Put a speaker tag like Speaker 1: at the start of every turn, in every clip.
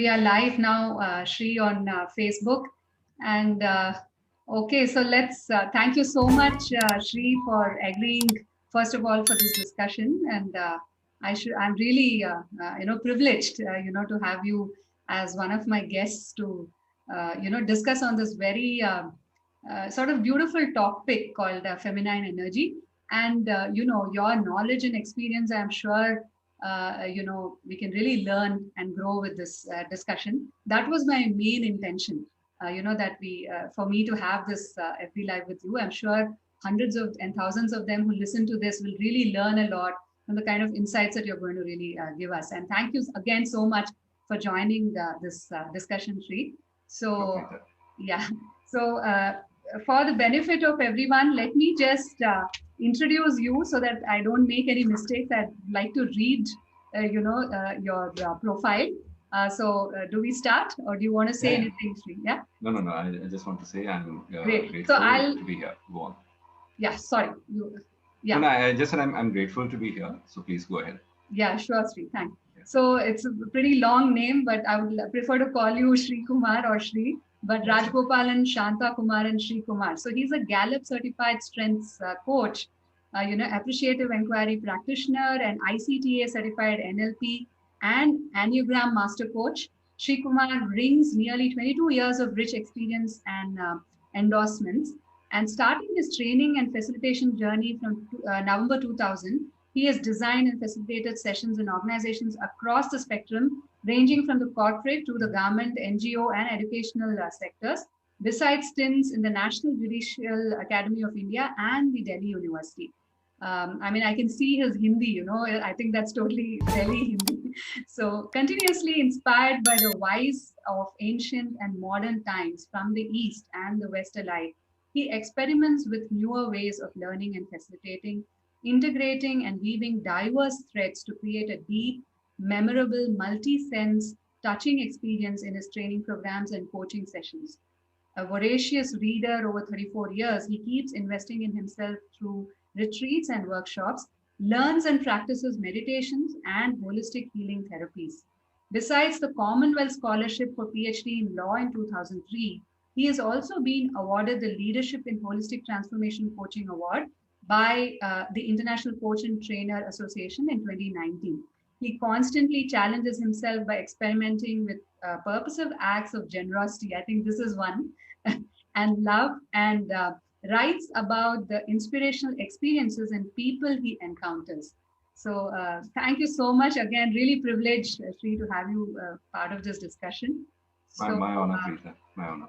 Speaker 1: are live now, Shri, on Facebook. And okay, so let's thank you so much, Shri, for agreeing, first of all, for this discussion. And I'm really, privileged, to have you as one of my guests to, discuss on this very sort of beautiful topic called feminine energy. And, your knowledge and experience, I'm sure we can really learn and grow with this discussion. That was my main intention, that for me to have this FB Live with you. I'm sure hundreds of and thousands of them who listen to this will really learn a lot from the kind of insights that you're going to really give us. And thank you again so much for joining this discussion, Sri. So, yeah. So, for the benefit of everyone, let me just introduce you so that I don't make any mistakes. I'd like to read, your profile. Do we start, or do you want to say anything, Sri? Yeah.
Speaker 2: No. I just want to say I'm
Speaker 1: Great.
Speaker 2: grateful to be here. Go on.
Speaker 1: Yeah. Sorry.
Speaker 2: No, I just said I'm grateful to be here. So please go ahead.
Speaker 1: Yeah. Sure, Sri. Thanks. Yeah. So it's a pretty long name, but I would prefer to call you Sri Kumar or Sri. But Rajgopalan, Shanta Kumar, and Sri Kumar. So he's a Gallup certified strengths coach, appreciative inquiry practitioner, and ICTA certified NLP and Enneagram master coach. Sri Kumar brings nearly 22 years of rich experience and endorsements. And starting his training and facilitation journey from November 2000, he has designed and facilitated sessions in organizations across the spectrum, ranging from the corporate to the government, NGO, and educational sectors, besides stints in the National Judicial Academy of India and the Delhi University. I can see his Hindi, I think that's totally Delhi Hindi. So continuously inspired by the wise of ancient and modern times from the East and the West alike, he experiments with newer ways of learning and facilitating, integrating and weaving diverse threads to create a deep, memorable, multi-sense, touching experience in his training programs and coaching sessions. A voracious reader over 34 years, he keeps investing in himself through retreats and workshops, learns and practices meditations and holistic healing therapies. Besides the Commonwealth Scholarship for PhD in Law in 2003, he has also been awarded the Leadership in Holistic Transformation Coaching Award by the International Coach and Trainer Association in 2019. He constantly challenges himself by experimenting with purposive acts of generosity. I think this is one, and love, and writes about the inspirational experiences and people he encounters. So thank you so much. Again, really privileged, Sri, to have you part of this discussion.
Speaker 2: My honor, Preeta. My honor.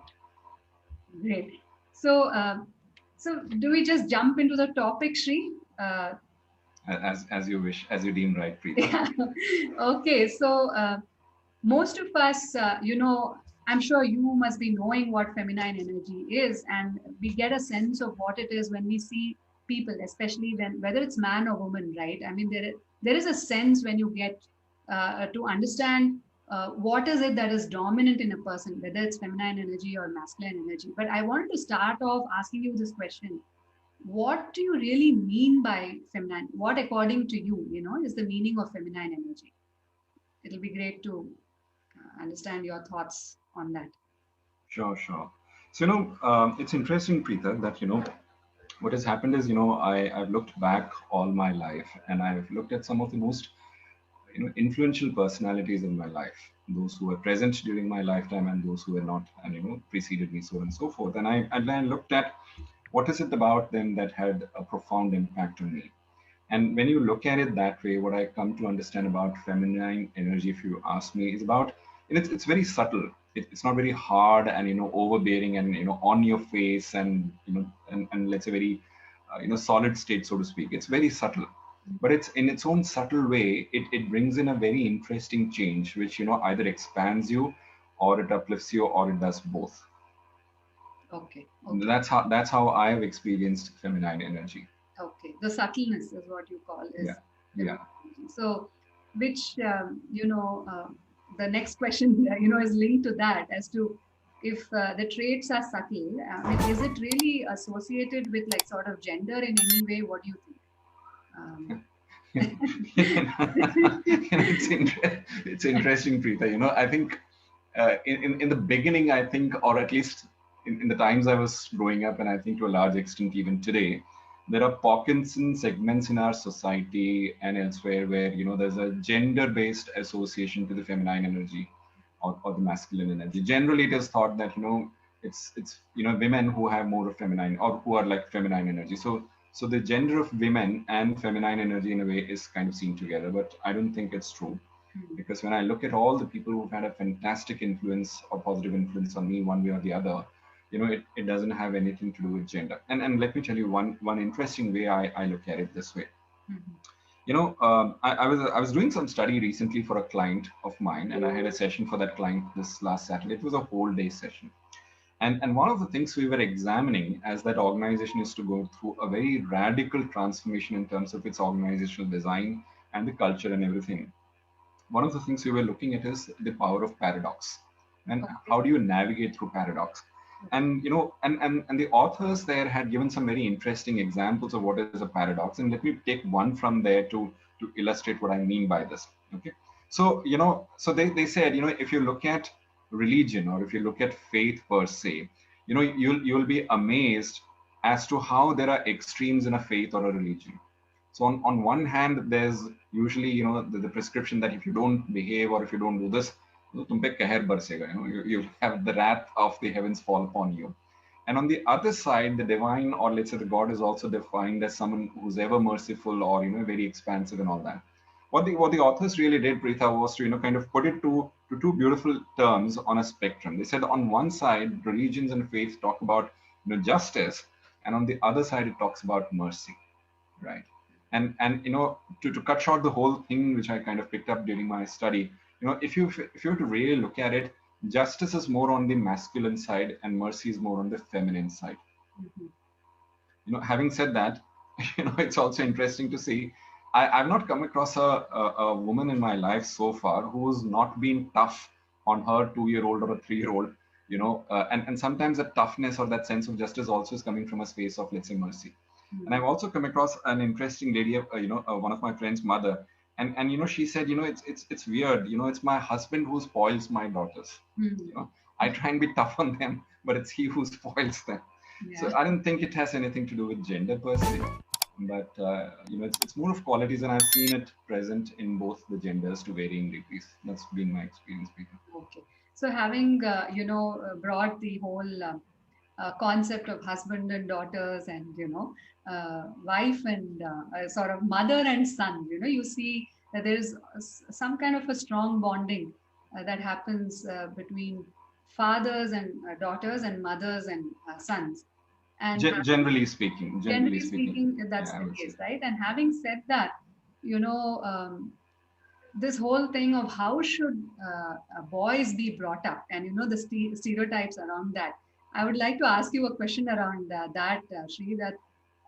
Speaker 1: Great. So do we just jump into the topic, Sri?
Speaker 2: As you wish, as you deem right, Preeta.
Speaker 1: Yeah. Okay, so most of us, I'm sure you must be knowing what feminine energy is, and we get a sense of what it is when we see people, especially whether it's man or woman, right? I mean, there is a sense when you get to understand what is it that is dominant in a person, whether it's feminine energy or masculine energy. But I wanted to start off asking you this question. What do you really mean by feminine? What, according to you, is the meaning of feminine energy? It'll be great to understand your thoughts on that.
Speaker 2: Sure. So, it's interesting, Preeta, that, what has happened is, I've looked back all my life and I've looked at some of the most, influential personalities in my life, those who were present during my lifetime and those who were not, and, preceded me, so on and so forth. And I looked at what is it about them that had a profound impact on me. And when you look at it that way, what I come to understand about feminine energy, if you ask me, is about, it's very subtle. It's not very hard and, overbearing and, on your face and, and let's say very, solid state, so to speak. It's very subtle, but it's in its own subtle way, it brings in a very interesting change, which, either expands you or it uplifts you or it does both.
Speaker 1: Okay.
Speaker 2: That's how I have experienced feminine energy.
Speaker 1: Okay, the subtleness is what you call it.
Speaker 2: Yeah.
Speaker 1: So, which the next question is linked to that as to if the traits are subtle. Is it really associated with like sort of gender in any way? What do you think?
Speaker 2: It's interesting, Preeta. I think in the beginning, I think, or at least in the times I was growing up, and I think to a large extent even today, there are pockets and segments in our society and elsewhere where there's a gender-based association to the feminine energy or the masculine energy. Generally, it is thought that it's women who have more of feminine or who are like feminine energy. So the gender of women and feminine energy in a way is kind of seen together, but I don't think it's true. Because when I look at all the people who've had a fantastic influence or positive influence on me one way or the other, it doesn't have anything to do with gender. And let me tell you one interesting way I look at it this way. I was doing some study recently for a client of mine, and I had a session for that client this last Saturday. It was a whole day session. And one of the things we were examining as that organization is to go through a very radical transformation in terms of its organizational design and the culture and everything. One of the things we were looking at is the power of paradox, and how do you navigate through paradox. And and the authors there had given some very interesting examples of what is a paradox, and let me take one from there to illustrate what I mean by this. Okay, so so they said, if you look at religion, or if you look at faith per se, you'll be amazed as to how there are extremes in a faith or a religion. So on one hand, there's usually the prescription that if you don't behave or if you don't do this, tum pe कहर बरसेगा, you have the wrath of the heavens fall upon you. And on the other side, the divine, or let's say the God, is also defined as someone who's ever merciful or very expansive and all that. What the authors really did, Preetha, was to kind of put it to two beautiful terms on a spectrum. They said on one side, religions and faith talk about justice, and on the other side, it talks about mercy, right? And to cut short the whole thing, which I kind of picked up during my study, if you were to really look at it, justice is more on the masculine side and mercy is more on the feminine side. Having said that, it's also interesting to see, I've not come across a woman in my life so far who's not been tough on her 2-year-old or a 3-year-old, and sometimes that toughness or that sense of justice also is coming from a space of, let's say, mercy. And I've also come across an interesting lady, one of my friend's mother, and she said, it's weird, it's my husband who spoils my daughters. I try and be tough on them, but it's he who spoils them. Yeah. So I don't think it has anything to do with gender per se, but it's more of qualities, and I've seen it present in both the genders to varying degrees. That's been my experience, Peter.
Speaker 1: Okay. So having brought the whole concept of husband and daughters, and wife and sort of mother and son, you see that there is some kind of a strong bonding that happens between fathers and daughters and mothers and sons. And
Speaker 2: generally speaking,
Speaker 1: that's the case, right? And having said that, this whole thing of how should boys be brought up, and the stereotypes around that, I would like to ask you a question around that, Shri, that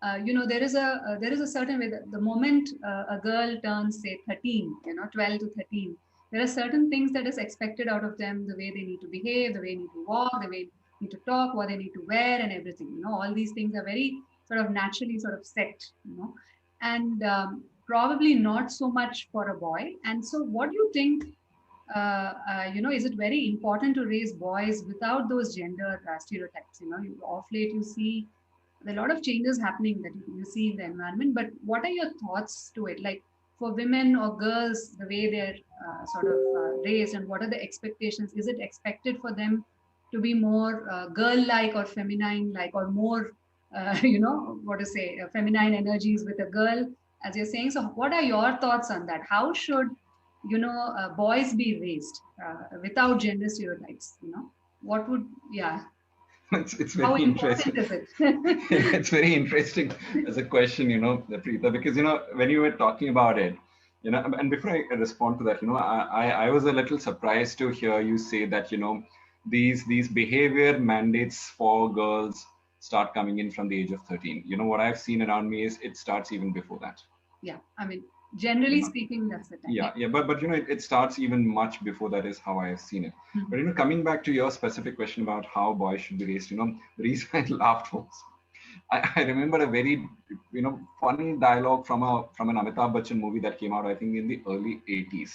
Speaker 1: there is a certain way that the moment a girl turns, say, 13, 12 to 13, there are certain things that is expected out of them, the way they need to behave, the way they need to walk, the way they need to talk, what they need to wear, and everything. All these things are very sort of naturally sort of set, and probably not so much for a boy. And so what do you think, is it very important to raise boys without those gender stereotypes? Off late you see a lot of changes happening that you see in the environment, but what are your thoughts to it? Like for women or girls, the way they're sort of raised, and what are the expectations? Is it expected for them to be more girl-like or feminine-like, or more, feminine energies with a girl, as you're saying? So what are your thoughts on that? How should boys be raised without gender stereotypes? What would,
Speaker 2: it's very interesting.
Speaker 1: Is it?
Speaker 2: It's very interesting as a question, Preetha, because when you were talking about it, and before I respond to that, I was a little surprised to hear you say that these behavior mandates for girls start coming in from the age of 13. What I've seen around me is it starts even before that.
Speaker 1: Yeah, I mean, generally speaking, that's the time.
Speaker 2: Yeah, but it starts even much before that, is how I have seen it. But coming back to your specific question about how boys should be raised, the reason I laughed was I remember a very funny dialogue from an Amitabh Bachchan movie that came out, I think, in the early 80s.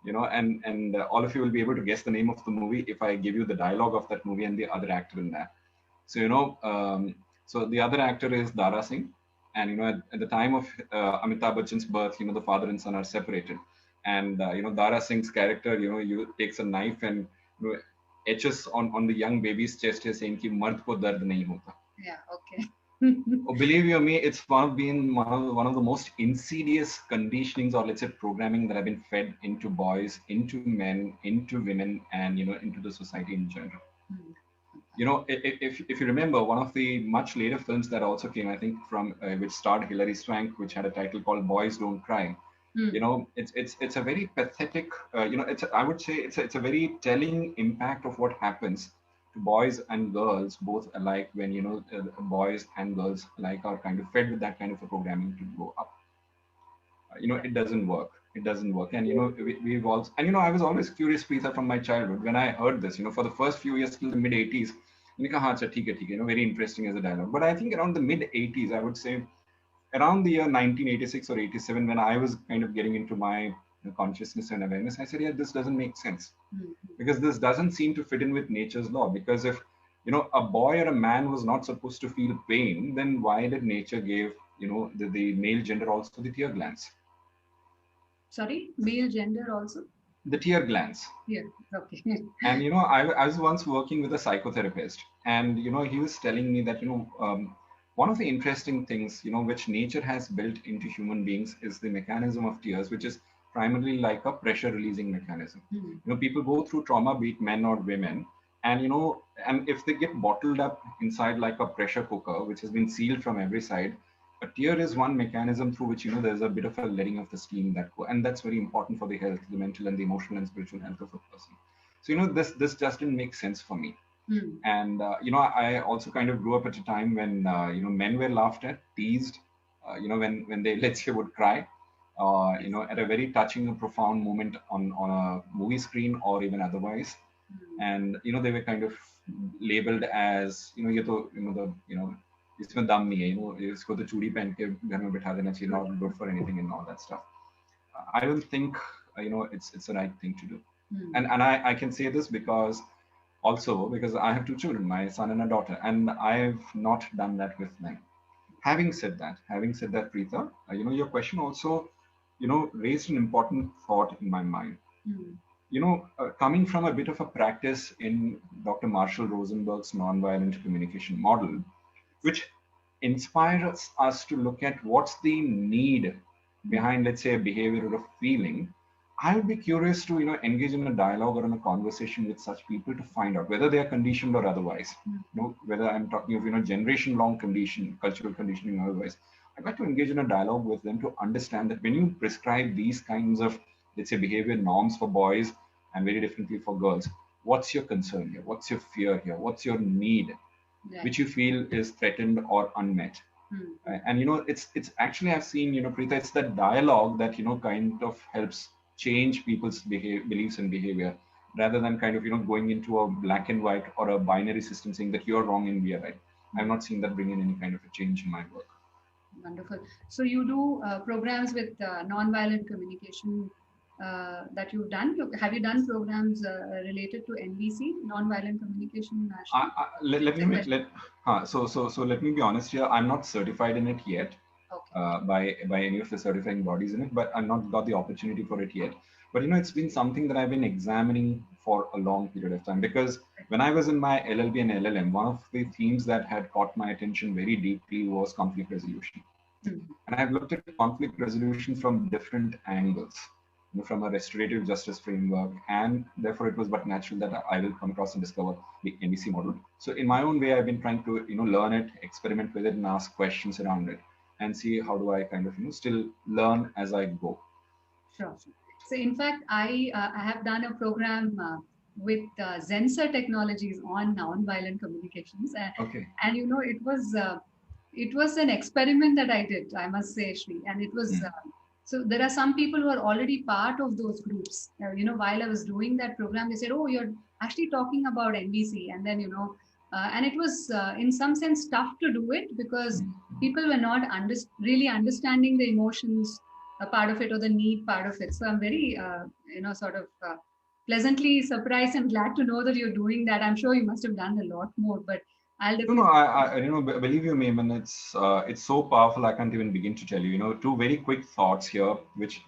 Speaker 2: and all of you will be able to guess the name of the movie if I give you the dialogue of that movie and the other actor in that. So so the other actor is Dara Singh, and at the time of Amitabh Bachchan's birth, the father and son are separated, and Dara Singh's character, you takes a knife and etches on the young baby's chest, saying कि मर्द को दर्द नहीं होता.
Speaker 1: Yeah. Okay.
Speaker 2: Oh, believe you or me, it's one of the most insidious conditionings, or let's say programming, that have been fed into boys, into men, into women, and into the society in general. If you remember, one of the much later films that also came, I think, from which starred Hilary Swank, which had a title called Boys Don't Cry. It's a very pathetic. I would say it's a very telling impact of what happens to boys and girls both alike when boys and girls alike are kind of fed with that kind of a programming to grow up. It doesn't work. It doesn't work. And we've also, and I was always curious, Preetha, from my childhood when I heard this. For the first few years till the mid 80s, very interesting as a dialogue. But I think around the mid 80s, I would say around the year 1986 or 87, when I was kind of getting into my consciousness and awareness, I said, yeah, this doesn't make sense, because this doesn't seem to fit in with nature's law. Because if a boy or a man was not supposed to feel pain, then why did nature give the male gender also the tear glands?
Speaker 1: Sorry, male gender also?
Speaker 2: The tear glands.
Speaker 1: Yeah, okay.
Speaker 2: And I was once working with a psychotherapist, and he was telling me that one of the interesting things which nature has built into human beings is the mechanism of tears, which is primarily like a pressure releasing mechanism. People go through trauma, be it men or women, and and if they get bottled up inside like a pressure cooker which has been sealed from every side, a tear is one mechanism through which there's a bit of a letting of the steam that go, and that's very important for the health, the mental and the emotional and spiritual health of a person. So this just didn't make sense for me. And I also kind of grew up at a time when men were laughed at, teased, when they, let's say, would cry, at a very touching and profound moment on a movie screen or even otherwise. And they were kind of labeled as इसमें दम नहीं है, इसको तो चूड़ी पहन के घर में बिठा देना चाहिए, not good for anything and all that stuff. I don't think it's the right thing to do. And I can say this because I have two children, my son and a daughter, and I've not done that with them. Having said that, Preetha, your question also raised an important thought in my mind. Coming from a bit of a practice in Dr. Marshall Rosenberg's nonviolent communication model, which inspires us to look at what's the need behind, let's say, a behavior or a feeling, I would be curious to engage in a dialogue or in a conversation with such people to find out whether they are conditioned or otherwise. Whether I'm talking of generation-long cultural conditioning or otherwise. I'd like to engage in a dialogue with them to understand that when you prescribe these kinds of, let's say, behavior norms for boys and very differently for girls, what's your concern here? What's your fear here? What's your need, which you feel is threatened or unmet? And it's actually, I've seen, Preetha, it's that dialogue that kind of helps change people's beliefs and behavior, rather than kind of going into a black and white or a binary system saying that you're wrong and we are right. I've not seen that bring in any kind of a change in my work.
Speaker 1: Wonderful. So you do programs with non-violent communication that you've done. Have you done programs related to NVC, non-violent communication?
Speaker 2: Let me be honest here. I'm not certified in it yet. By any of the certifying bodies in it, but I've not got the opportunity for it yet. But it's been something that I've been examining for a long period of time, because when I was in my LLB and LLM, one of the themes that had caught my attention very deeply was conflict resolution. And I've looked at conflict resolution from different angles, from a restorative justice framework, and therefore it was but natural that I will come across and discover the NVC model. So in my own way, I've been trying to learn it, experiment with it, and ask questions around it, and see how do I kind of still learn as I go.
Speaker 1: Sure. So in fact, I have done a program with Zensar Technologies on non-violent communications, and it was an experiment that I did, I must say, Shri, and it was so there are some people who are already part of those groups. While I was doing that program, they said, "Oh, you're actually talking about NVC," and then and it was in some sense tough to do it because people were not really understanding the emotions a part of it or the need part of it. So I'm very, sort of pleasantly surprised and glad to know that you're doing that. I'm sure you must have done a lot more, but I'll
Speaker 2: No,
Speaker 1: definitely.
Speaker 2: believe you me, man, it's so powerful. I can't even begin to tell you. Two very quick thoughts here, which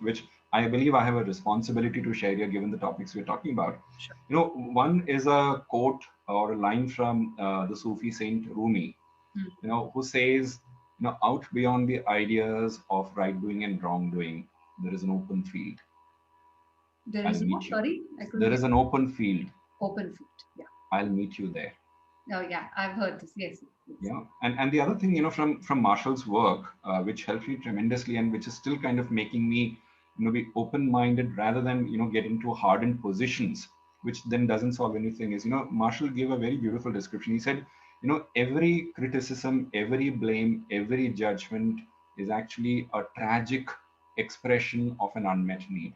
Speaker 2: I believe I have a responsibility to share here, given the topics we're talking about.
Speaker 1: Sure.
Speaker 2: One is a quote or a line from the Sufi saint Rumi, who says, out beyond the ideas of right doing and wrongdoing, there is an open field.
Speaker 1: There
Speaker 2: I'll
Speaker 1: is no,
Speaker 2: meet you.
Speaker 1: sorry, I couldn't
Speaker 2: There
Speaker 1: hear.
Speaker 2: is an open field.
Speaker 1: Open field. Yeah.
Speaker 2: I'll meet you there.
Speaker 1: Oh yeah, I've heard this. Yes.
Speaker 2: Yeah, and the other thing, from Marshall's work, which helped me tremendously, and which is still kind of making me, be open-minded rather than get into hardened positions, which then doesn't solve anything. Is Marshall gave a very beautiful description. He said, every criticism, every blame, every judgment is actually a tragic expression of an unmet need.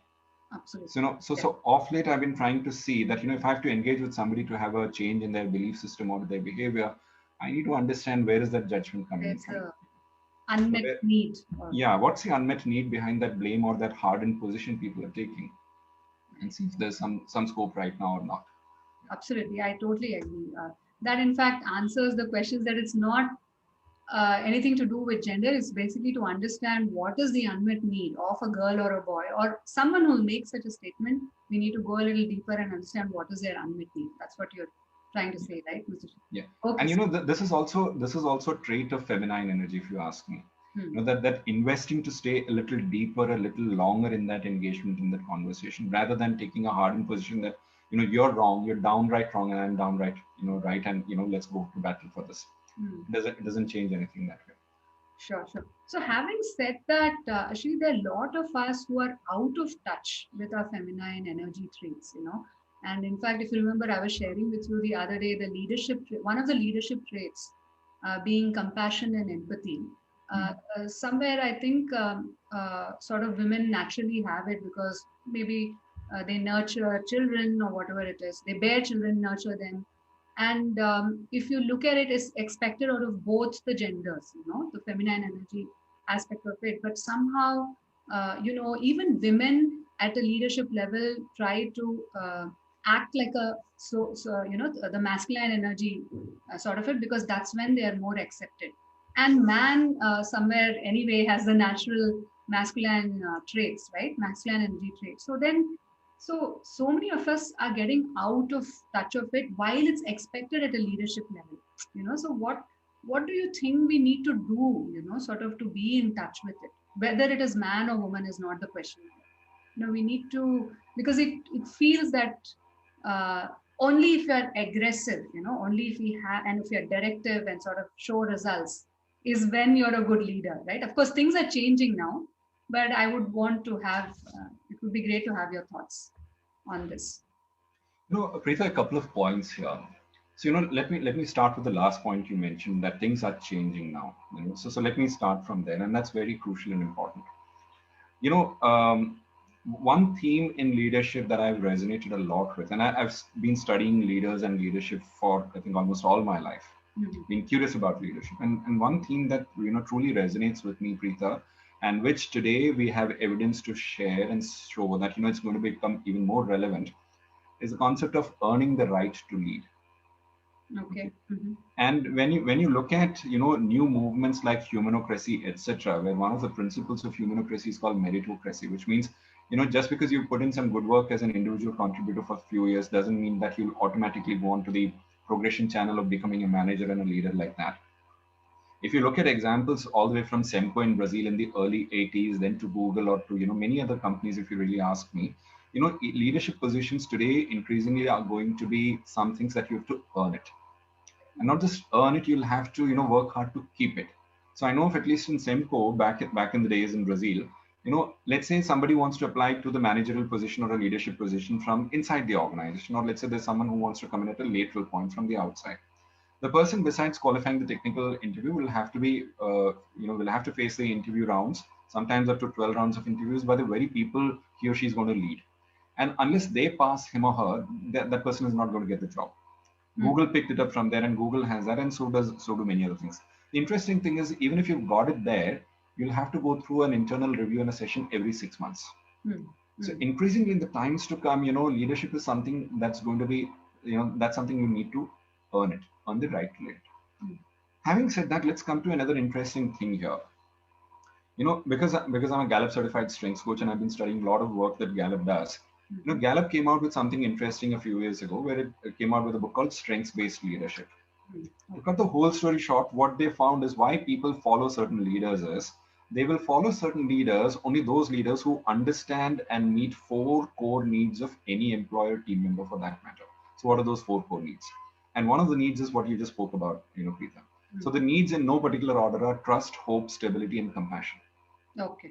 Speaker 1: Absolutely.
Speaker 2: So off late, I've been trying to see that, if I have to engage with somebody to have a change in their belief system or their behavior, I need to understand where is that judgment coming from.
Speaker 1: There's unmet need.
Speaker 2: Yeah, what's the unmet need behind that blame or that hardened position people are taking, and see if there's some scope right now or not.
Speaker 1: Absolutely, I totally agree. That in fact answers the questions that it's not anything to do with gender. It's basically to understand what is the unmet need of a girl or a boy or someone who makes such a statement. We need to go a little deeper and understand what is their unmet need. That's what you're trying to say, right, Mr.
Speaker 2: Yeah. Okay. And this is also a trait of feminine energy, if you ask me. That investing to stay a little deeper, a little longer in that engagement, in that conversation, rather than taking a hardened position that you're wrong, you're downright wrong, and I'm downright right, and let's go to battle for this. It doesn't change anything that way.
Speaker 1: Sure. So having said that, actually there are a lot of us who are out of touch with our feminine energy traits, and in fact, if you remember, I was sharing with you the other day one of the leadership traits being compassion and empathy. Somewhere I think sort of women naturally have it because maybe they nurture children or whatever it is. They bear children, nurture them. And if you look at it, it's expected out of both the genders, the feminine energy aspect of it. But somehow, even women at a leadership level try to act like the masculine energy sort of it, because that's when they are more accepted. And man somewhere anyway has the natural masculine traits, right? Masculine energy traits. So many of us are getting out of touch of it while it's expected at a leadership level. So what do you think we need to do, sort of to be in touch with it? Whether it is man or woman is not the question. We need to, because it feels that only if you're aggressive, only if we have, and if you're directive and sort of show results is when you're a good leader, right? Of course, things are changing now, but I would want to have, it would be great to have your thoughts on this.
Speaker 2: Preetha, a couple of points here. So, let me start with the last point you mentioned, that things are changing now. So let me start from there, and that's very crucial and important. One theme in leadership that I've resonated a lot with, and I've been studying leaders and leadership for, I think, almost all my life, being curious about leadership. And one theme that, truly resonates with me, Preetha, and which today we have evidence to share and show that, it's going to become even more relevant, is the concept of earning the right to lead.
Speaker 1: Okay.
Speaker 2: And when you look at, new movements like humanocracy, etc., where one of the principles of humanocracy is called meritocracy, which means, just because you put in some good work as an individual contributor for a few years doesn't mean that you'll automatically go on to the progression channel of becoming a manager and a leader like that. If you look at examples all the way from Semco in Brazil in the early 80s, then to Google or to, many other companies, if you really ask me, leadership positions today increasingly are going to be some things that you have to earn it. And not just earn it, you'll have to, work hard to keep it. So I know of, at least in Semco, back in the days in Brazil, let's say somebody wants to apply to the managerial position or a leadership position from inside the organization, or let's say there's someone who wants to come in at a lateral point from the outside. The person, besides qualifying the technical interview, will have to be, will have to face the interview rounds, sometimes up to 12 rounds of interviews by the very people he or she is going to lead. And unless they pass him or her, that person is not going to get the job. Google picked it up from there, and Google has that, and so do many other things. The interesting thing is, even if you've got it there, you'll have to go through an internal review and a session every 6 months. So increasingly in the times to come, leadership is something that's going to be, that's something you need to earn the right to it. Having said that, let's come to another interesting thing here. Because I'm a Gallup certified strengths coach and I've been studying a lot of work that Gallup does. Gallup came out with something interesting a few years ago, where it came out with a book called Strengths-Based Leadership. To cut the whole story short, what they found is why people follow certain leaders is they will follow certain leaders, only those leaders who understand and meet 4 core needs of any employer team member for that matter. So what are those 4 core needs? And one of the needs is what you just spoke about, Preeta. So the needs in no particular order are trust, hope, stability, and compassion.
Speaker 1: Okay.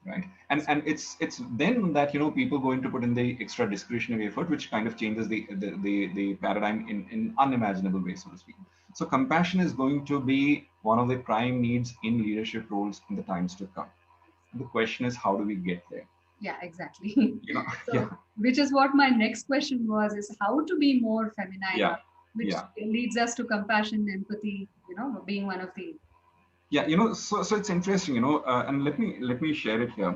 Speaker 2: Right. And it's then that, people going to put in the extra discretionary effort, which kind of changes the paradigm in unimaginable ways, so to speak. So compassion is going to be one of the prime needs in leadership roles in the times to come. The question is, how do we get there?
Speaker 1: Yeah, exactly. Which is what my next question was, is how to be more feminine, which leads us to compassion, empathy, being one of the...
Speaker 2: Yeah, so it's interesting, and let me share it here.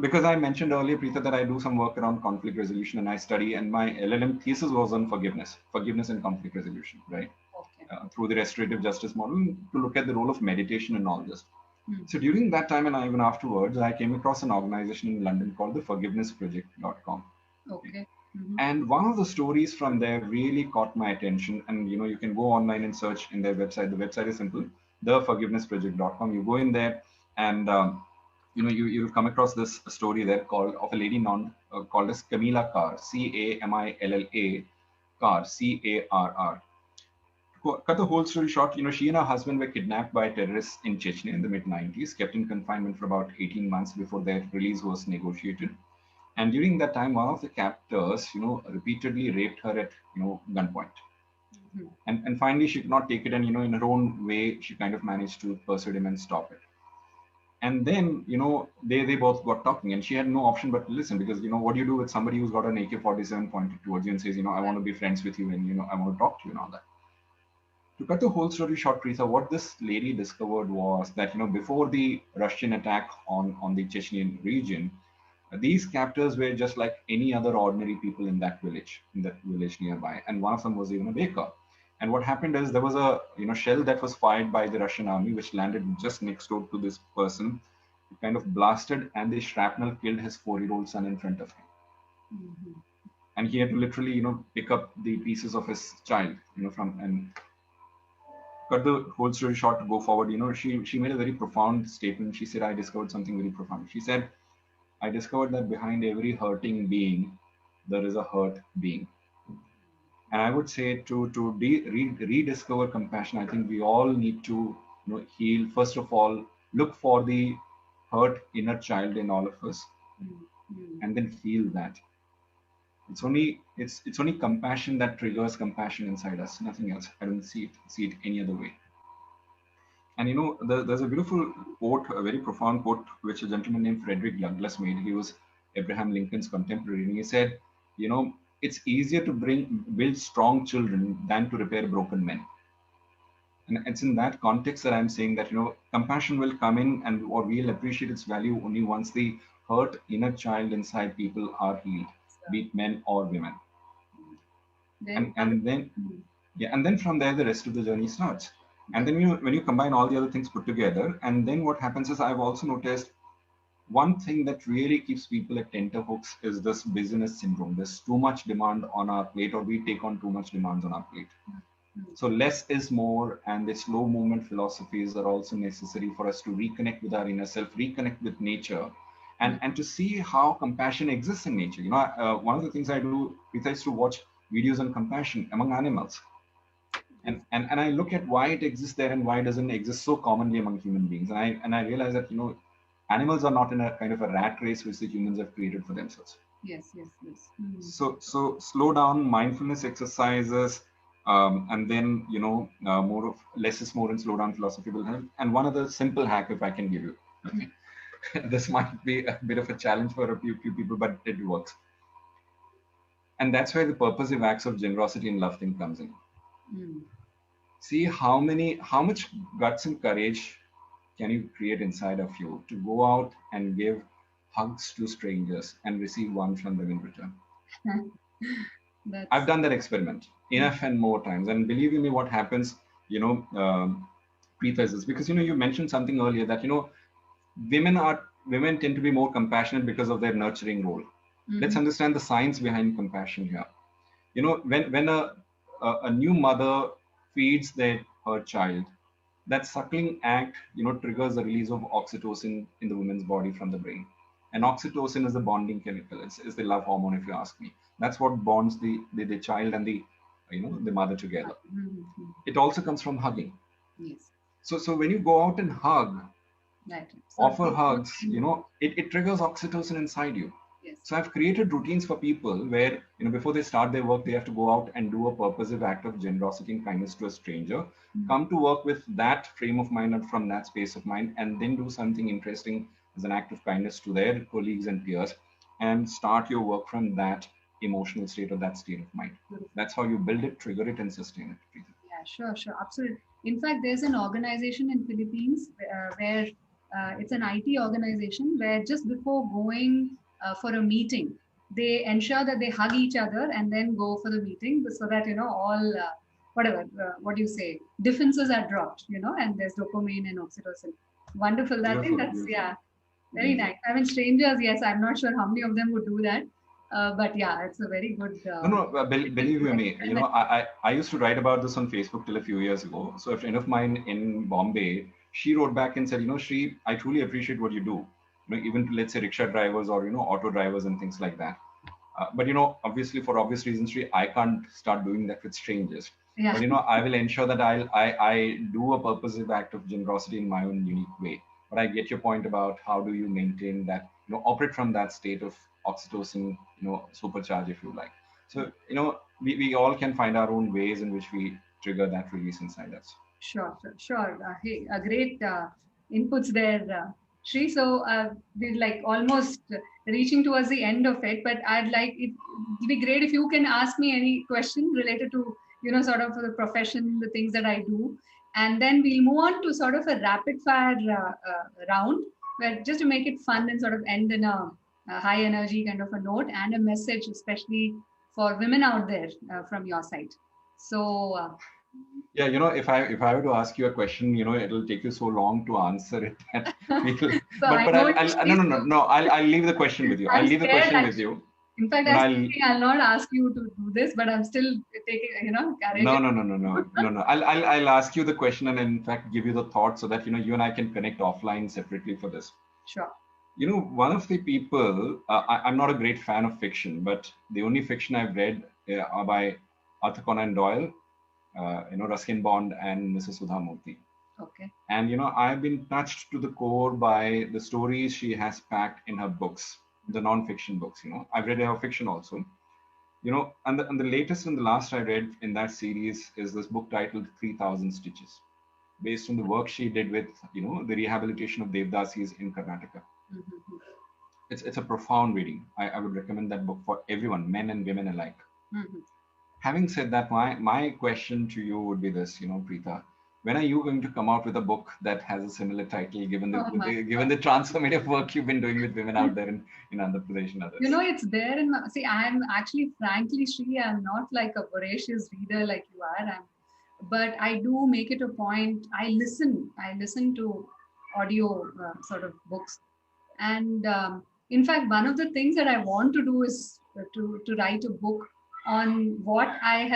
Speaker 2: Because I mentioned earlier, Preeta, that I do some work around conflict resolution and I study, and my LLM thesis was on forgiveness and conflict resolution, right?
Speaker 1: Okay.
Speaker 2: Through the restorative justice model to look at the role of meditation and all this. So during that time and even afterwards, I came across an organization in London called the forgivenessproject.com.
Speaker 1: Okay.
Speaker 2: And one of the stories from there really caught my attention. And, you can go online and search in their website. The website is simple, theforgivenessproject.com. You go in there and, you'll come across this story there of a lady called as Camilla Carr, Camilla Carr, Carr. Cut the whole story short, she and her husband were kidnapped by terrorists in Chechnya in the mid-90s, kept in confinement for about 18 months before their release was negotiated. And during that time, one of the captors, repeatedly raped her at, gunpoint. And finally, she could not take it. And, in her own way, she kind of managed to persuade him and stop it. And then, they both got talking and she had no option but to listen because, what do you do with somebody who's got an AK-47 pointed towards you and says, I want to be friends with you and, I want to talk to you and all that. To cut the whole story short, Preeta, what this lady discovered was that, before the Russian attack on the Chechnyan region, these captors were just like any other ordinary people in that village nearby. And one of them was even a baker. And what happened is there was a shell that was fired by the Russian army, which landed just next door to this person. It kind of blasted, and the shrapnel killed his 4-year-old son in front of him. And he had to literally, pick up the pieces of his child, and cut the whole story short to go forward. She made a very profound statement. She said, I discovered something very profound. She said, I discovered that behind every hurting being, there is a hurt being. And I would say to rediscover compassion, I think we all need to heal. First of all, look for the hurt inner child in all of us, and then heal that. It's only compassion that triggers compassion inside us, nothing else. I don't see it any other way. And there's a beautiful quote, a very profound quote, which a gentleman named Frederick Douglass made. He was Abraham Lincoln's contemporary, and he said, it's easier to build strong children than to repair broken men. And it's in that context that I'm saying that, compassion will come in or we'll appreciate its value only once the hurt inner child inside people are healed, be it men or women. And then from there, the rest of the journey starts. And then when you combine all the other things put together, and then what happens is I've also noticed one thing that really keeps people at tenterhooks is this busyness syndrome. There's too much demand on our plate, or we take on too much demands on our plate. So less is more, and the slow movement philosophies are also necessary for us to reconnect with our inner self, reconnect with nature, and to see how compassion exists in nature. One of the things I do is to watch videos on compassion among animals. And I look at why it exists there and why it doesn't exist so commonly among human beings. And I realize that, animals are not in a kind of a rat race which the humans have created for themselves.
Speaker 1: Yes.
Speaker 2: So slow down, mindfulness exercises, and then, more of less is more and slow down philosophy will help. And one other simple hack, if I can give you, this might be a bit of a challenge for a few people, but it works. And that's where the purposive acts of generosity and love thing comes in. See how much guts and courage can you create inside of you to go out and give hugs to strangers and receive one from them in return? I've done that experiment enough and more times, and believe you me, what happens, Preeta, is because you mentioned something earlier that women tend to be more compassionate because of their nurturing role. Let's understand the science behind compassion here. When a new mother feeds her child, that suckling act triggers the release of oxytocin in the woman's body from the brain. And oxytocin is the bonding chemical. It's the love hormone, if you ask me. That's what bonds the child and the mother together. It also comes from hugging.
Speaker 1: Yes.
Speaker 2: So when you go out and hug,
Speaker 1: right.
Speaker 2: offer hugs, it triggers oxytocin inside you.
Speaker 1: Yes.
Speaker 2: So I've created routines for people where, before they start their work, they have to go out and do a purposive act of generosity and kindness to a stranger, come to work with that frame of mind and from that space of mind, and then do something interesting as an act of kindness to their colleagues and peers, and start your work from that emotional state or that state of mind. That's how you build it, trigger it, and sustain it.
Speaker 1: Yeah, sure, absolutely. In fact, there's an organization in Philippines where it's an IT organization where just before going for a meeting, they ensure that they hug each other and then go for the meeting, so that all what do you say, defenses are dropped, and there's dopamine and oxytocin. Wonderful. I think that's very nice. I mean, strangers, yes, I'm not sure how many of them would do that. But yeah, it's a very good.
Speaker 2: Believe you me, I used to write about this on Facebook till a few years ago. So a friend of mine in Bombay, she wrote back and said, Shri, I truly appreciate what you do. Even to, let's say, rickshaw drivers or auto drivers and things like that. But obviously for obvious reasons, Shri, I can't start doing that with strangers.
Speaker 1: Yeah.
Speaker 2: But I will ensure that I do a purposive act of generosity in my own unique way. But I get your point about how do you maintain that, operate from that state of oxytocin, supercharge, if you like. So, we all can find our own ways in which we trigger that release inside us.
Speaker 1: Sure. Hey, a great inputs there, Shri. So we're like almost reaching towards the end of it, but I'd like it'd be great if you can ask me any question related to, sort of the profession, the things that I do. And then we'll move on to sort of a rapid fire round, where just to make it fun and sort of end in a high energy kind of a note and a message, especially for women out there from your side. So
Speaker 2: yeah, if I were to ask you a question, it'll take you so long to answer it. I'll leave the question with you. I'll leave the question with you.
Speaker 1: In fact, I'll not ask you to do this, but I'm still taking, courage.
Speaker 2: No. I'll ask you the question and in fact give you the thought so that you and I can connect offline separately for this.
Speaker 1: Sure.
Speaker 2: One of the people, I'm not a great fan of fiction, but the only fiction I've read are by Arthur Conan Doyle, Ruskin Bond and Mrs. Sudha Murthy.
Speaker 1: Okay.
Speaker 2: And I've been touched to the core by the stories she has packed in her books, the non-fiction books. I've read her fiction also. And the latest and the last I read in that series is this book titled 3000 Stitches, based on the work she did with the rehabilitation of Devdasis in Karnataka.
Speaker 1: Mm-hmm.
Speaker 2: It's a profound reading. I would recommend that book for everyone, men and women alike.
Speaker 1: Mm-hmm.
Speaker 2: Having said that, my question to you would be this, Preeta, when are you going to come out with a book that has a similar title, given the transformative work you've been doing with women out there in Andhra Pradesh and others?
Speaker 1: It's there in my, see, I'm actually, frankly, Shri, I'm not like a voracious reader like you are, but I do make it a point. I listen to audio sort of books. And in fact, one of the things that I want to do is to write a book on what I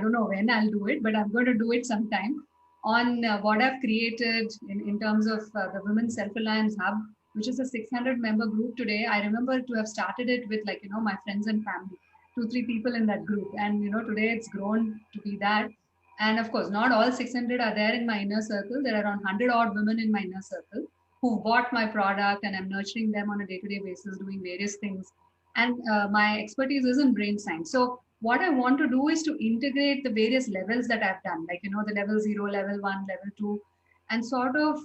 Speaker 1: don't know when I'll do it, but I'm going to do it sometime, on what I've created in terms of the Women's Self-Reliance Hub, which is a 600-member group today. I remember to have started it with my friends and family, 2-3 people in that group. And, today it's grown to be that. And of course, not all 600 are there in my inner circle. There are around 100 odd women in my inner circle who bought my product, and I'm nurturing them on a day-to-day basis, doing various things. And my expertise is in brain science. So what I want to do is to integrate the various levels that I've done, the level 0, level 1, level 2, and sort of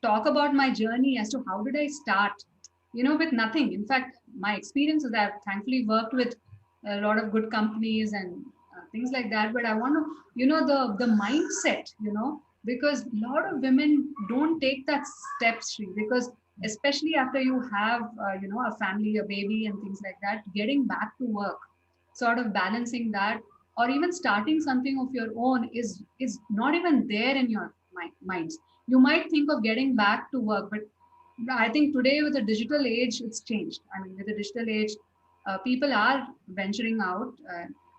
Speaker 1: talk about my journey as to how did I start, with nothing. In fact, my experience is I've thankfully worked with a lot of good companies and things like that. But I want to, the mindset, because a lot of women don't take that step, Sri, because especially after you have, a family, a baby and things like that, getting back to work, sort of balancing that, or even starting something of your own is not even there in your minds. You might think of getting back to work, but I think today with the digital age, it's changed. I mean, with the digital age, people are venturing out.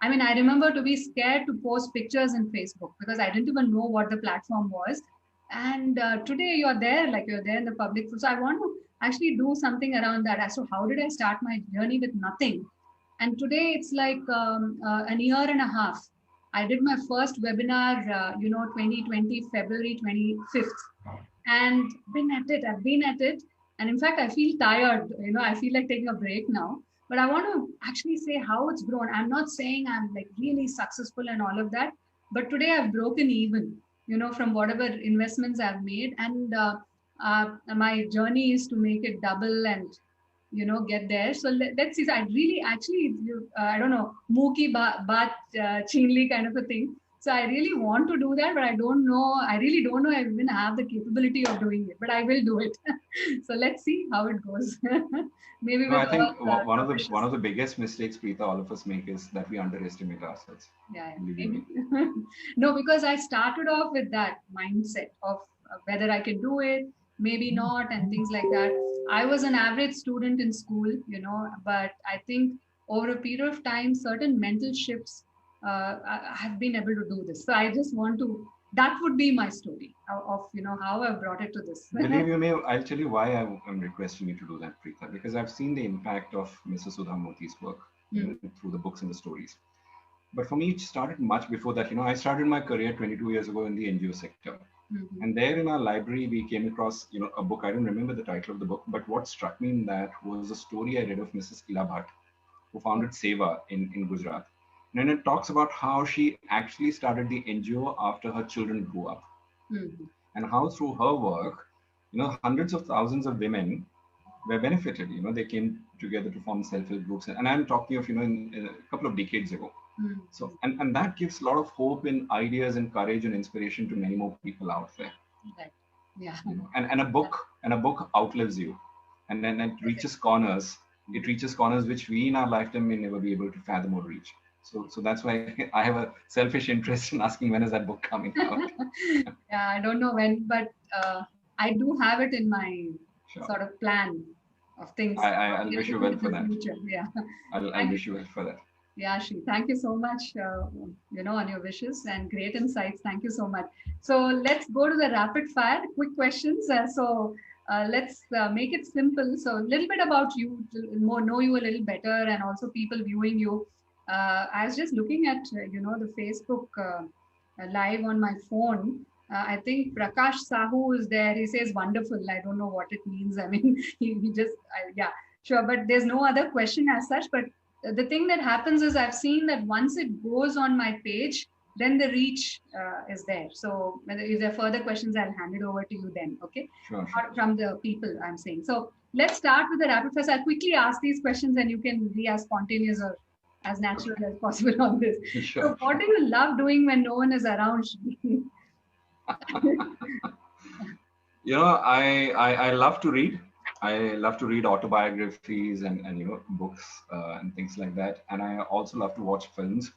Speaker 1: I mean, I remember to be scared to post pictures in Facebook because I didn't even know what the platform was. And today you're there, like you're there in the public. So I want to actually do something around that as to how did I start my journey with nothing. And today it's like an year and a half. I did my first webinar, 2020, February 25th, and I've been at it. And in fact, I feel tired. I feel like taking a break now. But I want to actually say how it's grown. I'm not saying I'm like really successful and all of that, but today I've broken even, from whatever investments I've made. And my journey is to make it double and, get there. So let's see. So I really actually, I don't know, Mookie Baat Chinli kind of a thing. So I really want to do that, but I don't know. I really don't know I even have the capability of doing it, but I will do it. So let's see how it goes. Maybe
Speaker 2: No,
Speaker 1: with
Speaker 2: I think
Speaker 1: all,
Speaker 2: one of the biggest mistakes, Preeta, all of us make is that we underestimate ourselves.
Speaker 1: yeah,
Speaker 2: Believe
Speaker 1: maybe.
Speaker 2: me.
Speaker 1: No, because I started off with that mindset of whether I can do it, maybe not, and things like that. I was an average student in school, but I think over a period of time, certain mental shifts, I have been able to do this. So I just want to, that would be my story of, how I brought it to this.
Speaker 2: Believe you me, I'll tell you why I'm requesting you to do that, Preeta, because I've seen the impact of Mrs. Sudha Moti's work through the books and the stories. But for me, it started much before that. I started my career 22 years ago in the NGO sector. And there in our library, we came across, a book. I don't remember the title of the book, but what struck me in that was a story I read of Mrs. Ila Bhatt, who founded Seva in Gujarat. And it talks about how she actually started the NGO after her children grew up. And how through her work, hundreds of thousands of women were benefited. They came together to form self-help groups. And I'm talking of, in a couple of decades ago. So, and that gives a lot of hope and ideas and courage and inspiration to many more people out there.
Speaker 1: Right. Yeah.
Speaker 2: And a book outlives you, and then it reaches corners. It reaches corners which we in our lifetime may never be able to fathom or reach. So that's why I have a selfish interest in asking when is that book coming out.
Speaker 1: Yeah, I don't know when, but I do have it in my sort of plan of things.
Speaker 2: I'll wish you well for that.
Speaker 1: Future. Yeah.
Speaker 2: I'll wish you well for that.
Speaker 1: Yeah, Shri, thank you so much, on your wishes and great insights. Thank you so much. So let's go to the rapid fire, quick questions. Let's make it simple. So a little bit about you, to know you a little better, and also people viewing you. I was just looking at, the Facebook live on my phone. I think Prakash Sahu is there. He says wonderful. I don't know what it means. I mean, he just, yeah, sure. But there's no other question as such. But the thing that happens is I've seen that once it goes on my page, then the reach is there. So if there are further questions, I'll hand it over to you then, okay?
Speaker 2: Sure.
Speaker 1: From the people I'm saying. So let's start with the rapid fire. I'll quickly ask these questions and you can be as spontaneous or as natural as possible on this.
Speaker 2: Sure.
Speaker 1: So what do you love doing when no one is around?
Speaker 2: I love to read. I love to read autobiographies and books and things like that. And I also love to watch films.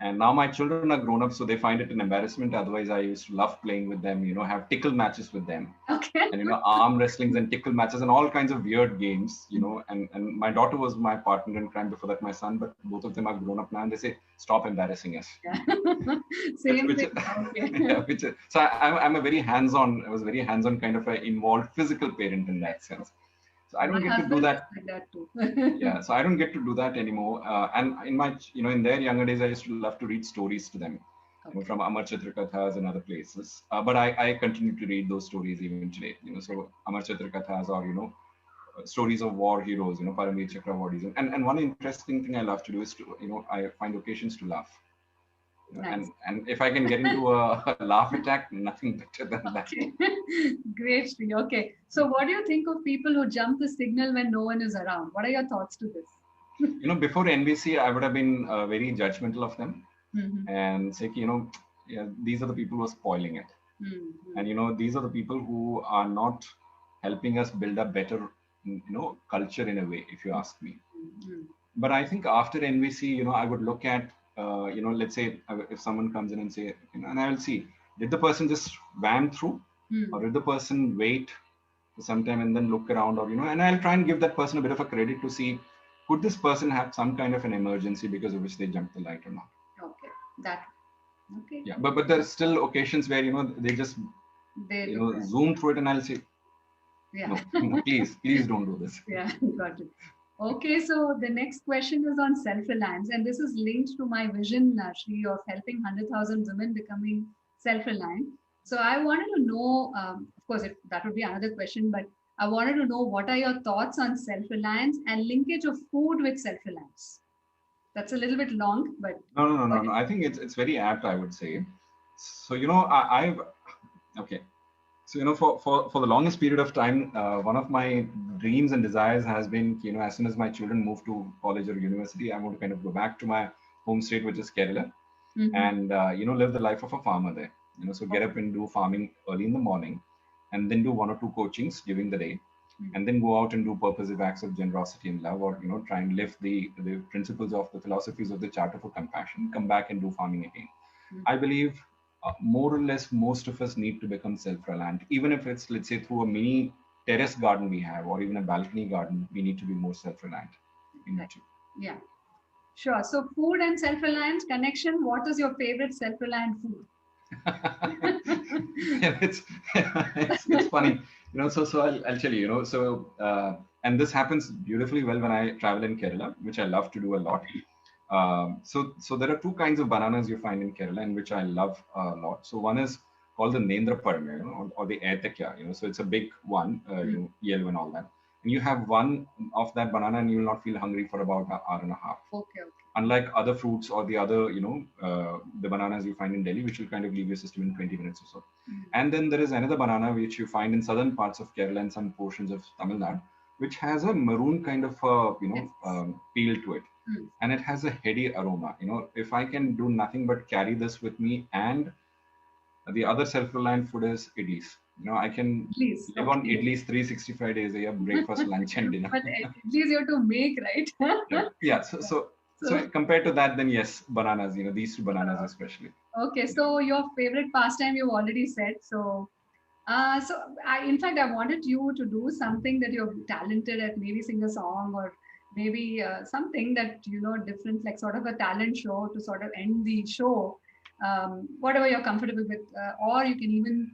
Speaker 2: And now my children are grown up, so they find it an embarrassment. Otherwise, I used to love playing with them, have tickle matches with them.
Speaker 1: Okay.
Speaker 2: And, arm wrestlings and tickle matches and all kinds of weird games, and my daughter was my partner in crime before that, my son, but both of them are grown up now and they say, stop embarrassing us.
Speaker 1: Yeah. Same thing.
Speaker 2: Okay. So I'm a very hands-on, I was a very hands-on kind of an involved physical parent in that sense. So I don't get to do that.
Speaker 1: Like that too.
Speaker 2: Yeah, so I don't get to do that anymore. And in my, in their younger days, I used to love to read stories to them, from Amar Chitra Kathas and other places. But I continue to read those stories even today. So Amar Chitra Kathas or stories of war heroes, Paramveer Chakravartis. And one interesting thing I love to do is to, I find occasions to laugh.
Speaker 1: Nice.
Speaker 2: And if I can get into a laugh attack, nothing better than that.
Speaker 1: Okay. Great, Sri. Okay. So what do you think of people who jump the signal when no one is around? What are your thoughts to this?
Speaker 2: Before NBC, I would have been very judgmental of them and say, these are the people who are spoiling it. And these are the people who are not helping us build a better culture in a way, if you ask me. But I think after NVC, I would look at let's say if someone comes in and say, and I will see, did the person just wham through, or did the person wait for some time and then look around, or and I'll try and give that person a bit of a credit to see, could this person have some kind of an emergency because of which they jumped the light or not.
Speaker 1: Okay.
Speaker 2: Yeah, but there's still occasions where they just zoom through it, and I'll say, no, please don't do this.
Speaker 1: Yeah, got it. Okay, so the next question is on self-reliance, and this is linked to my vision, Shri, of helping 100,000 women becoming self-reliant. So I wanted to know, of course, that would be another question, but I wanted to know, what are your thoughts on self-reliance and linkage of food with self-reliance? That's a little bit long, but
Speaker 2: no. I think it's very apt, I would say. So okay. So for the longest period of time, one of my dreams and desires has been, as soon as my children move to college or university, I want to kind of go back to my home state, which is Kerala, and live the life of a farmer there. So get up and do farming early in the morning, and then do 1 or 2 coachings during the day, and then go out and do purposive acts of generosity and love, or try and lift the principles of the philosophies of the Charter for Compassion, come back and do farming again. I believe more or less most of us need to become self-reliant, even if it's, let's say, through a mini terrace garden we have, or even a balcony garden. We need to be more self-reliant.
Speaker 1: Yeah, sure. So food and self-reliance connection, what is your favorite self-reliant food?
Speaker 2: it's funny, so I'll tell you, and this happens beautifully well when I travel in Kerala, which I love to do a lot. So there are 2 kinds of bananas you find in Kerala, and which I love a lot. So one is called the Nendrapadam, or the Aetakya, so it's a big one, yellow and all that. And you have one of that banana and you will not feel hungry for about an hour and a half.
Speaker 1: Okay.
Speaker 2: Unlike other fruits or the other, the bananas you find in Delhi, which will kind of leave your system in 20 minutes or so. And then there is another banana which you find in southern parts of Kerala and some portions of Tamil Nadu, which has a maroon kind of peel to it. And it has a heady aroma. If I can do nothing but carry this with me, and the other self-reliant food is idlis. I can live on idlis 365 days a year, breakfast, lunch, and dinner.
Speaker 1: But idlis you have to make, right?
Speaker 2: Yeah. So compared to that, then yes, bananas. These 2 bananas especially.
Speaker 1: Okay. So your favorite pastime you already said. So in fact, I wanted you to do something that you're talented at, maybe sing a song, or maybe something that, different, like sort of a talent show to sort of end the show, whatever you're comfortable with, or you can even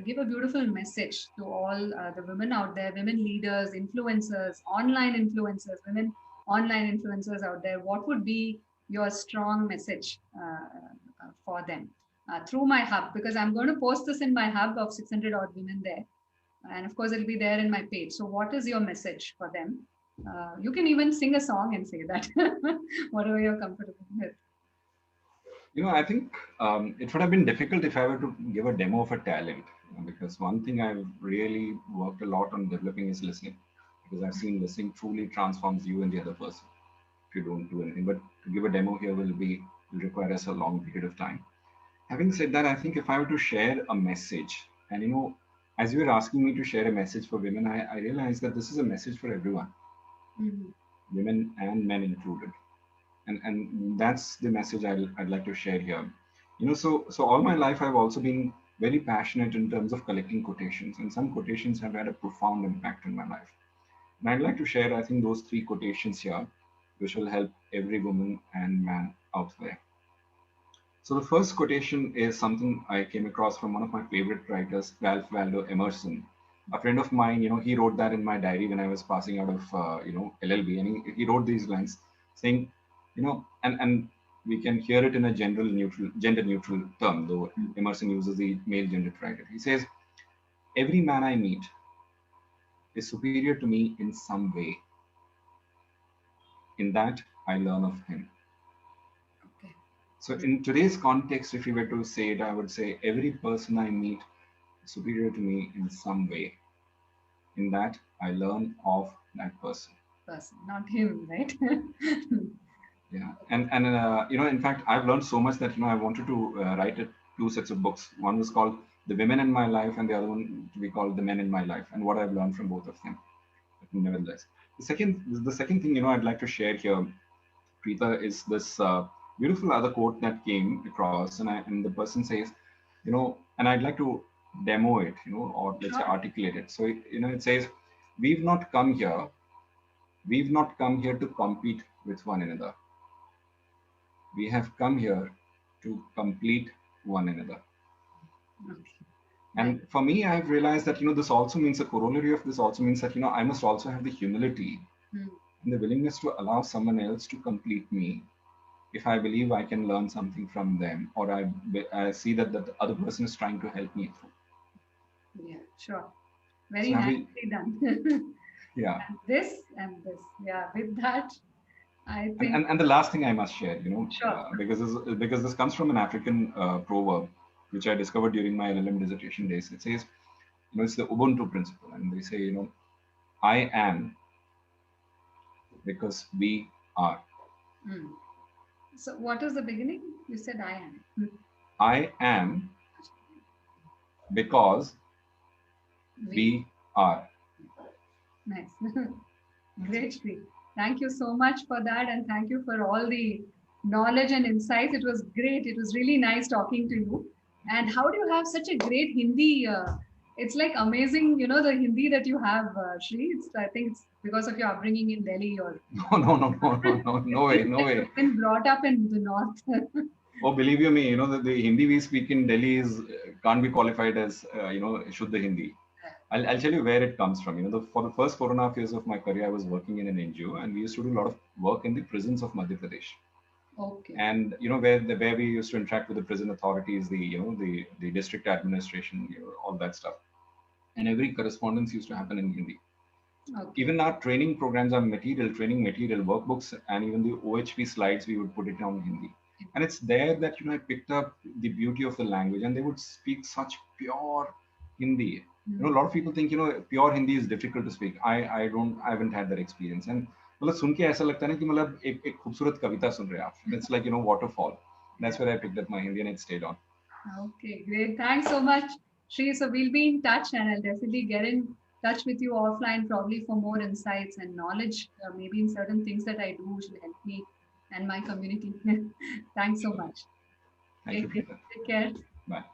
Speaker 1: give a beautiful message to all the women out there, women leaders, influencers, women online influencers out there. What would be your strong message for them through my hub? Because I'm going to post this in my hub of 600 odd women there. And of course, it'll be there in my page. So what is your message for them? You can even sing a song and say that, whatever you're comfortable with.
Speaker 2: I think it would have been difficult if I were to give a demo of a talent, because one thing I've really worked a lot on developing is listening, because I've seen listening truly transforms you and the other person if you don't do anything. But to give a demo here will require us a long period of time. Having said that, I think if I were to share a message, and as you were asking me to share a message for women, I realized that this is a message for everyone, women and men included. And that's the message I'd like to share here. So all my life I've also been very passionate in terms of collecting quotations, and some quotations have had a profound impact in my life. And I'd like to share, I think, those 3 quotations here, which will help every woman and man out there. So the first quotation is something I came across from one of my favorite writers, Ralph Waldo Emerson. A friend of mine, he wrote that in my diary when I was passing out of, LLB, and he wrote these lines saying, and we can hear it in a gender neutral term, though Emerson uses the male gender to write it. He says, every man I meet is superior to me in some way. In that, I learn of him.
Speaker 1: Okay.
Speaker 2: So in today's context, if you were to say it, I would say every person I meet is superior to me in some way. In that, I learn of that person.
Speaker 1: Not him, right?
Speaker 2: Yeah, and in fact, I've learned so much that I wanted to write it two sets of books. One was called The Women in My Life, and the other one we called The Men in My Life, and what I've learned from both of them. But nevertheless, the second thing I'd like to share here, Preeta, is this beautiful other quote that came across, and the person says, and I'd like to demo it, or let's say
Speaker 1: Sure.
Speaker 2: articulate it. So it says, we've not come here, we've not come here to compete with one another. We have come here to complete one another.
Speaker 1: Okay.
Speaker 2: And for me, I've realized that, this also means a corollary of this also means that, I must also have the humility and the willingness to allow someone else to complete me if I believe I can learn something from them, or I see that the other person is trying to help me through.
Speaker 1: Yeah, sure. Very
Speaker 2: So
Speaker 1: nicely done.
Speaker 2: yeah.
Speaker 1: And this. Yeah, with that, I think.
Speaker 2: And the last thing I must share,
Speaker 1: Sure.
Speaker 2: because this comes from an African proverb, which I discovered during my LLM dissertation days. It says, it's the Ubuntu principle, and they say, I am because we are.
Speaker 1: So what is the beginning? You said I am.
Speaker 2: I am because we are.
Speaker 1: Nice. Great, Shri. Thank you so much for that, and thank you for all the knowledge and insights. It was great. It was really nice talking to you. And how do you have such a great Hindi? It's like amazing, the Hindi that you have, Shri. I think it's because of your upbringing in Delhi, or
Speaker 2: No way.
Speaker 1: You've been brought up in the north.
Speaker 2: Oh, believe you me, the Hindi we speak in Delhi can't be qualified as Shuddha Hindi. I'll tell you where it comes from. For the first 4.5 years of my career, I was working in an NGO, and we used to do a lot of work in the prisons of Madhya Pradesh.
Speaker 1: Okay.
Speaker 2: And where we used to interact with the prison authorities, the district administration, all that stuff. And every correspondence used to happen in Hindi. Okay. Even our training programs, our training material, workbooks, and even the OHP slides, we would put it on Hindi. And it's there that I picked up the beauty of the language, and they would speak such pure Hindi. A lot of people think pure Hindi is difficult to speak. I haven't had that experience. And मतलब सुन के ऐसा लगता है ना कि मतलब एक खूबसूरत कविता सुन रहे हैं आप. It's like waterfall. That's where I picked up my Hindi and it stayed on. Okay, great. Thanks so much, Shri. So we'll be in touch, and I'll definitely get in touch with you offline, probably for more insights and knowledge, maybe in certain things that I do which will help me and my community. Thanks so much. Thank you. Take care. Bye.